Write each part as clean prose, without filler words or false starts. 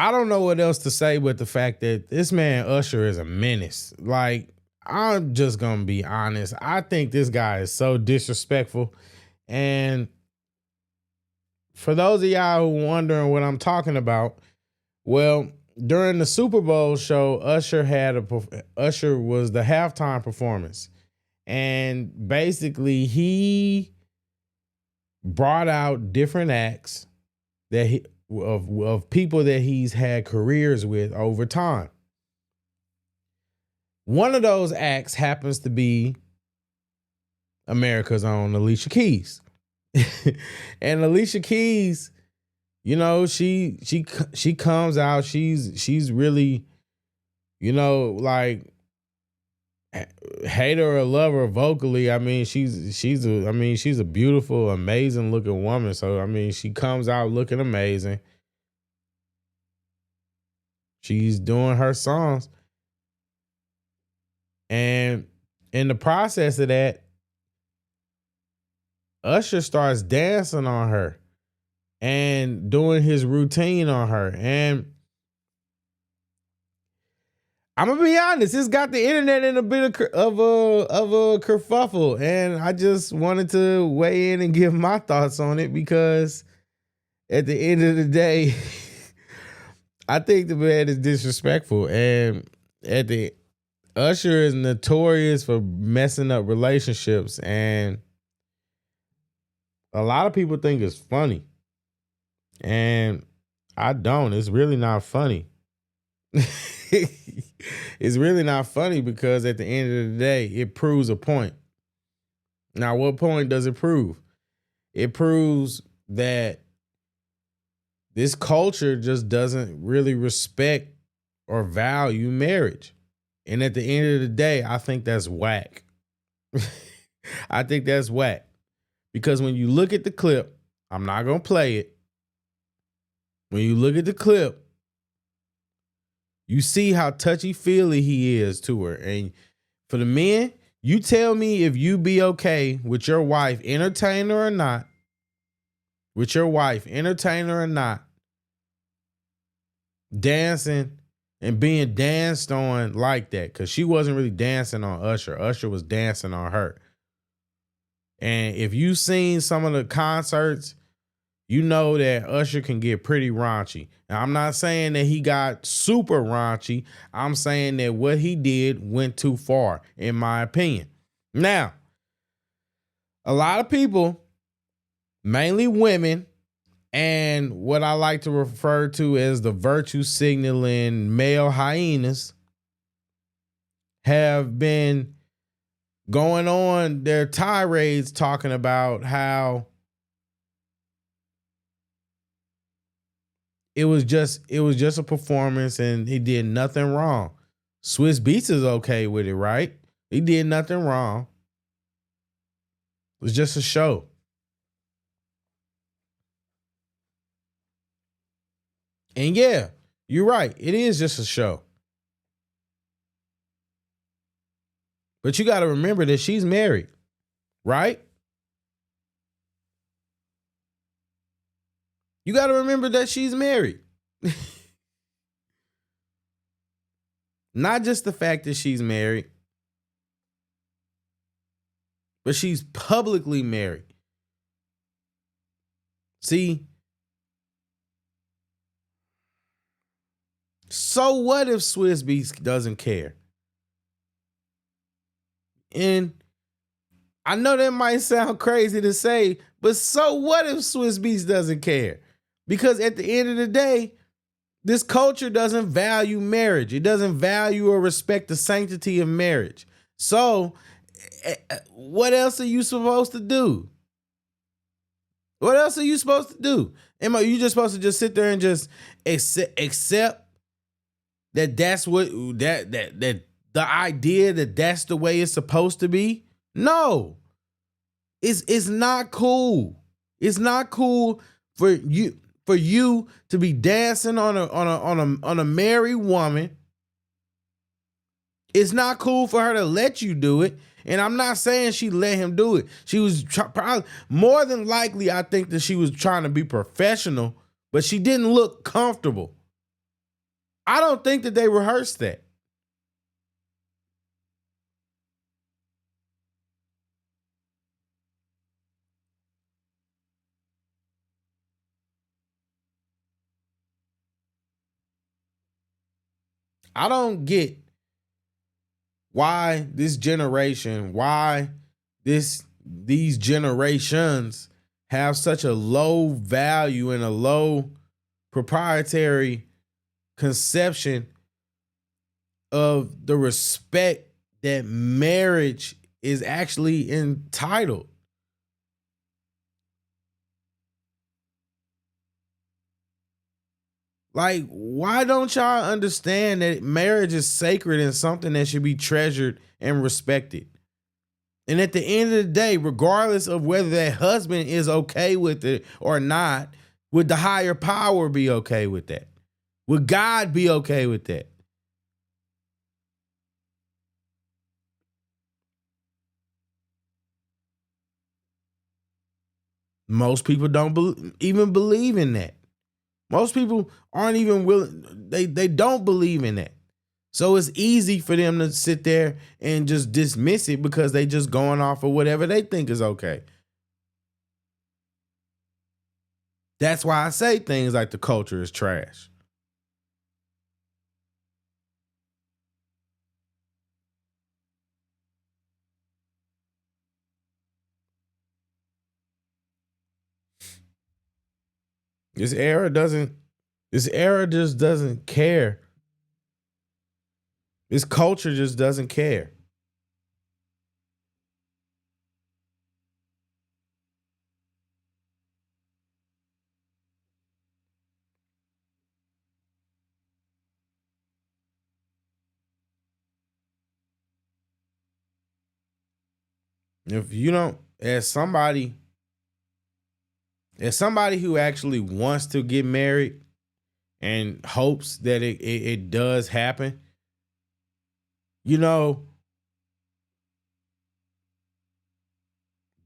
I don't know what else to say but the fact that this man Usher is a menace. Like, I'm just gonna be honest. I think this guy is so disrespectful. And for those of y'all who wondering what I'm talking about, well, during the Super Bowl show, Usher was the halftime performance. And basically he brought out different acts that of people that he's had careers with over time. One of those acts happens to be America's own Alicia Keys. And Alicia Keys, you know, she comes out, she's really, you know, like, hate her or love her vocally. I mean, she's a beautiful, amazing looking woman. So I mean, she comes out looking amazing. She's doing her songs. And in the process of that, Usher starts dancing on her and doing his routine on her. And I'm gonna be honest, it's got the internet in a bit of a kerfuffle, and I just wanted to weigh in and give my thoughts on it because at the end of the day, I think the man is disrespectful, and Usher is notorious for messing up relationships, and a lot of people think it's funny, and I don't. It's really not funny. It's really not funny because at the end of the day, it proves a point. Now, what point does it prove? It proves that this culture just doesn't really respect or value marriage. And at the end of the day, I think that's whack. I think that's whack. Because when you look at the clip, I'm not going to play it. When you look at the clip, you see how touchy-feely he is to her. And for the men, you tell me if you be okay with your wife, entertainer or not, dancing and being danced on like that. Because she wasn't really dancing on Usher. Usher was dancing on her. And if you've seen some of the concerts, you know that Usher can get pretty raunchy. Now, I'm not saying that he got super raunchy. I'm saying that what he did went too far, in my opinion. Now, a lot of people, mainly women, and what I like to refer to as the virtue signaling male hyenas, have been going on their tirades talking about how it was just a performance and he did nothing wrong. Swiss Beats is okay with it, right? He did nothing wrong. It was just a show. And yeah, you're right. It is just a show. But you got to remember that she's married, right? You got to remember that she's married. Not just the fact that she's married, but she's publicly married. See, so what if Swiss Beats doesn't care? And I know that might sound crazy to say, but so what if Swiss Beats doesn't care? Because at the end of the day, this culture doesn't value marriage. It doesn't value or respect the sanctity of marriage. So what else are you supposed to do? What else are you supposed to do? Am you just supposed to just sit there and just accept that that's what that the idea that that's the way it's supposed to be? No. It's not cool. It's not cool for you to be dancing on a married woman. It's not cool for her to let you do it. And I'm not saying she let him do it. She was probably more than likely, I think that she was trying to be professional, but she didn't look comfortable. I don't think that they rehearsed that. I don't get why this generation, why these generations have such a low value and a low proprietary conception of the respect that marriage is actually entitled. Like, why don't y'all understand that marriage is sacred and something that should be treasured and respected? And at the end of the day, regardless of whether that husband is okay with it or not, would the higher power be okay with that? Would God be okay with that? Most people don't even believe in that. Most people aren't even willing. They don't believe in that. So it's easy for them to sit there and just dismiss it because they just going off of whatever they think is okay. That's why I say things like the culture is trash. This era doesn't, this era just doesn't care. This culture just doesn't care. If you don't, as somebody who actually wants to get married and hopes that it does happen, you know,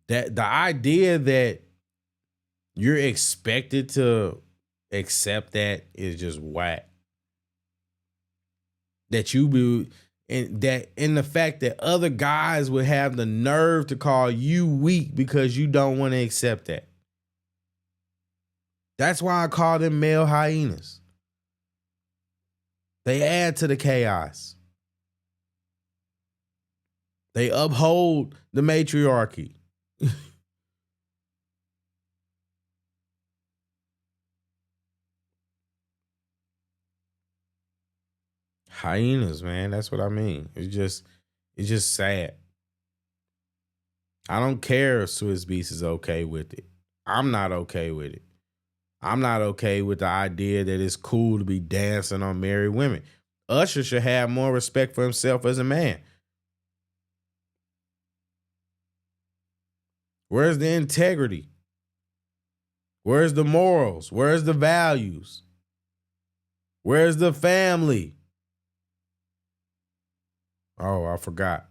that the idea that you're expected to accept that is just whack. That you be and the fact that other guys would have the nerve to call you weak because you don't want to accept that. That's why I call them male hyenas. They add to the chaos. They uphold the matriarchy. Hyenas, man. That's what I mean. It's just sad. I don't care if Swiss Beats is okay with it. I'm not okay with it. I'm not okay with the idea that it's cool to be dancing on married women. Usher should have more respect for himself as a man. Where's the integrity? Where's the morals? Where's the values? Where's the family? Oh, I forgot.